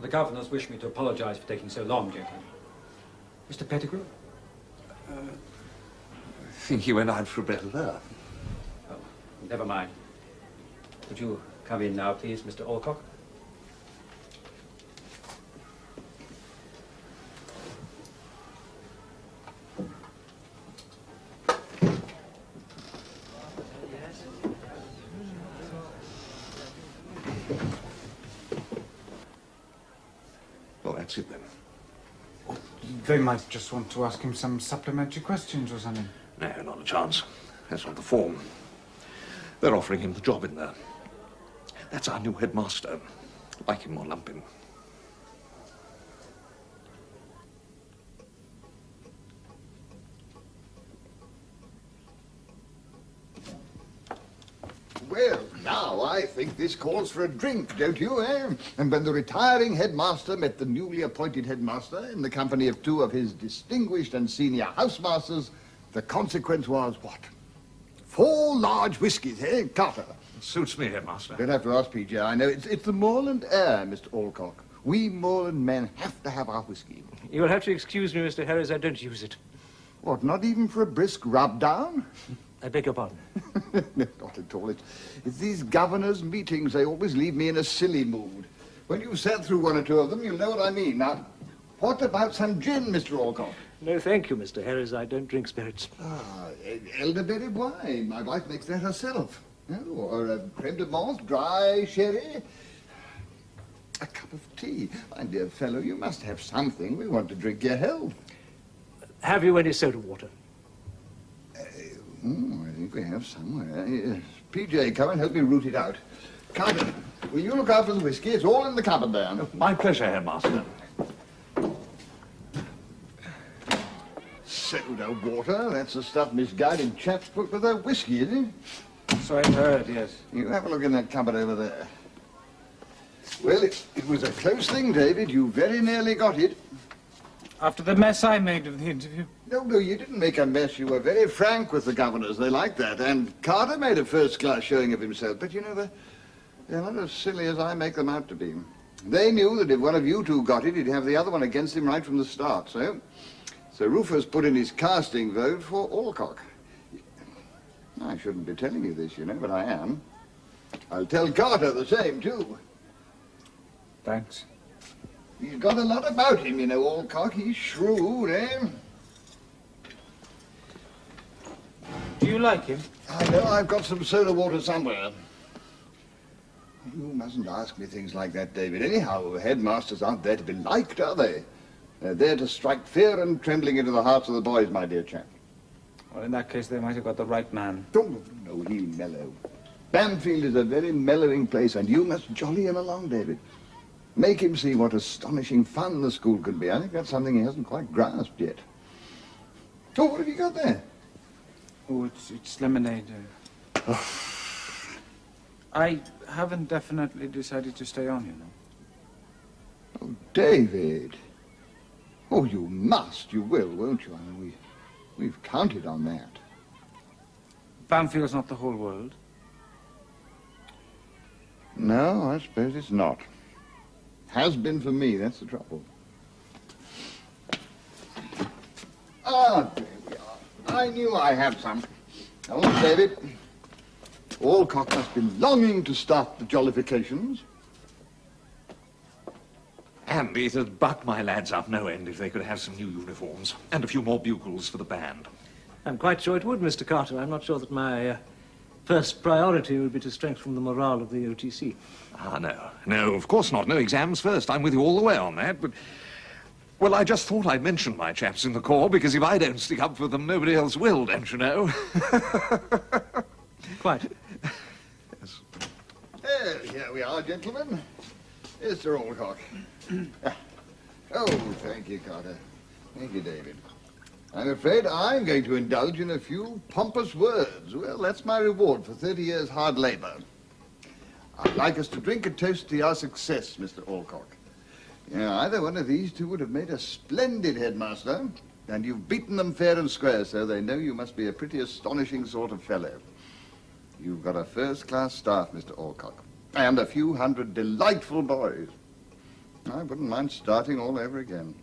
The governors wish me to apologize for taking so long, gentlemen. Mr. Pettigrew? I think he went out for a better laugh. Oh, never mind. Would you come in now, please, Mr. Alcock? Well, that's it then. They might just want to ask him some supplementary questions or something. No, not a chance. That's not the form. They're offering him the job in there. That's our new headmaster. Like him or lump him. Well, now I think this calls for a drink, don't you, eh? And when the retiring headmaster met the newly appointed headmaster in the company of two of his distinguished and senior housemasters, the consequence was what? 4 large whiskies, eh, Carter? Suits me, headmaster. Don't have to ask, PJ. I know it's the moorland air, Mr. Alcock. We moorland men have to have our whiskey. You'll have to excuse me, Mr. Harris. I don't use it. What, not even for a brisk rub-down? I beg your pardon. Not at all. It's these governors' meetings. They always leave me in a silly mood. When you've sat through 1 or 2 of them, you'll know what I mean. Now, what about some gin, Mr. Alcock? No, thank you, Mr. Harris. I don't drink spirits. Ah, elderberry wine. My wife makes that herself. Oh, or a creme de menthe, dry sherry. A cup of tea. My dear fellow, you must have something. We want to drink your health. Have you any soda water? I think we have somewhere. Yes. PJ, come and help me root it out. Carter, will you look after the whiskey? It's all in the cupboard there. My pleasure, headmaster. Soda water? That's the stuff misguided chaps put with their whiskey, is it? So I've heard, yes. You have a look in that cupboard over there. Well, it was a close thing, David. You very nearly got it. After the mess I made of the interview. No, you didn't make a mess. You were very frank with the governors. They liked that. And Carter made a first-class showing of himself. But, you know, they're not as silly as I make them out to be. They knew that if one of you two got it, he'd have the other one against him right from the start. So Rufus put in his casting vote for Alcock. I shouldn't be telling you this, you know, but I am. I'll tell Carter the same, too. Thanks. He's got a lot about him, you know, Alcock. He's shrewd, eh? Do you like him? I know. I've got some soda water somewhere. You mustn't ask me things like that, David. Anyhow, headmasters aren't there to be liked, are they? They're there to strike fear and trembling into the hearts of the boys, my dear chap. Well, in that case, they might have got the right man. Oh, no, he'll mellow. Bamfield is a very mellowing place, and you must jolly him along, David. Make him see what astonishing fun the school can be. I think that's something he hasn't quite grasped yet. Oh, what have you got there? Oh, it's lemonade. I haven't definitely decided to stay on, you know. Oh, David. Oh, you must. You will, won't you? I mean, we've counted on that. Bamfield's not the whole world. No, I suppose it's not. Has been for me, that's the trouble. Ah, there we are. I knew I had some. Hold on, David. Alcock must be longing to start the jollifications. And it'd buck my lads up no end if they could have some new uniforms and a few more bugles for the band. I'm quite sure it would, Mr. Carter. I'm not sure that my first priority would be to strengthen the morale of the OTC. Ah, no, of course not. No exams first. I'm with you all the way on that, but... Well, I just thought I'd mention my chaps in the Corps, because if I don't stick up for them, nobody else will, don't you know? Quite. Yes. Well, here we are, gentlemen. Mr. Alcock. Oh, thank you, Carter. Thank you, David. I'm afraid I'm going to indulge in a few pompous words. Well, that's my reward for 30 years' hard labor. I'd like us to drink a toast to your success, Mr. Alcock. Yeah, either one of these two would have made a splendid headmaster, and you've beaten them fair and square, so they know you must be a pretty astonishing sort of fellow. You've got a first-class staff, Mr. Alcock, and a few hundred delightful boys. I wouldn't mind starting all over again.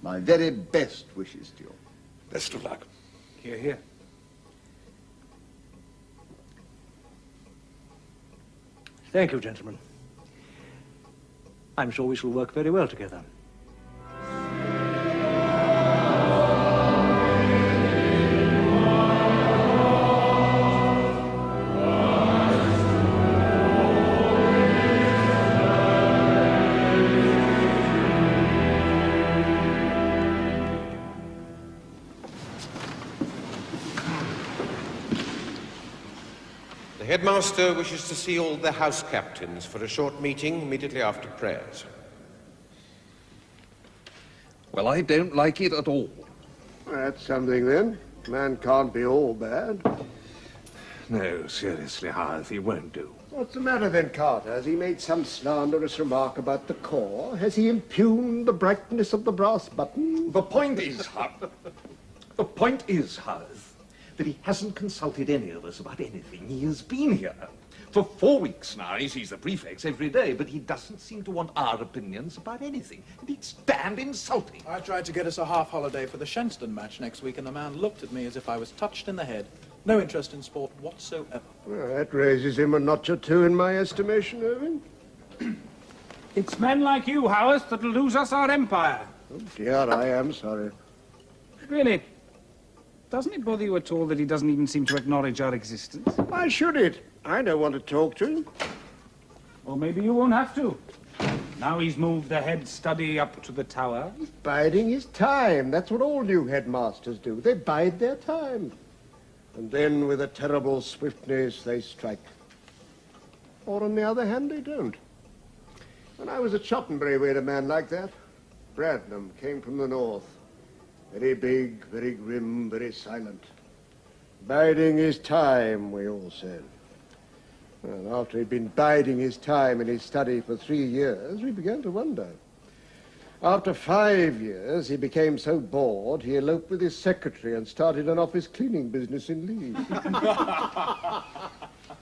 My very best wishes to you. Best of luck. Hear, hear. Thank you, gentlemen. I'm sure we shall work very well together. The headmaster wishes to see all the house captains for a short meeting immediately after prayers. Well, I don't like it at all. That's something, then. Man can't be all bad. No, seriously, Howard, he won't do. What's the matter, then, Carter? Has he made some slanderous remark about the corps? Has he impugned the brightness of the brass button? The point is, Howard, that he hasn't consulted any of us about anything. He has been here. For 4 weeks now, he sees the prefects every day, but he doesn't seem to want our opinions about anything. And it's damned insulting. I tried to get us a half-holiday for the Shenstone match next week, and the man looked at me as if I was touched in the head. No interest in sport whatsoever. Well, that raises him a notch or two in my estimation, Irving. It's men like you, Howarth, that'll lose us our empire. Oh, dear, I am sorry. Really? Doesn't it bother you at all that he doesn't even seem to acknowledge our existence? Why should it? I don't want to talk to him. Or maybe you won't have to. Now he's moved the head study up to the tower. He's biding his time. That's what all new headmasters do. They bide their time. And then, with a terrible swiftness, they strike. Or, on the other hand, they don't. When I was at Shottenbury, we had a man like that. Bradnam came from the north. Very big, very grim, very silent. Biding his time, we all said. Well, after he'd been biding his time in his study for 3 years, we began to wonder. After 5 years, he became so bored, he eloped with his secretary and started an office cleaning business in Leeds.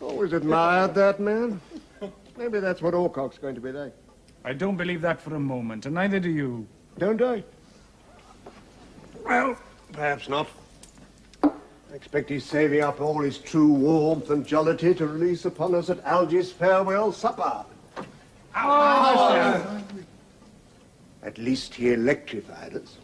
Always admired that man. Maybe that's what Alcock's going to be like. I don't believe that for a moment, and neither do you. Don't I? Well, perhaps not. I expect he's saving up all his true warmth and jollity to release upon us at Algy's farewell supper. Oh! At least he electrified us.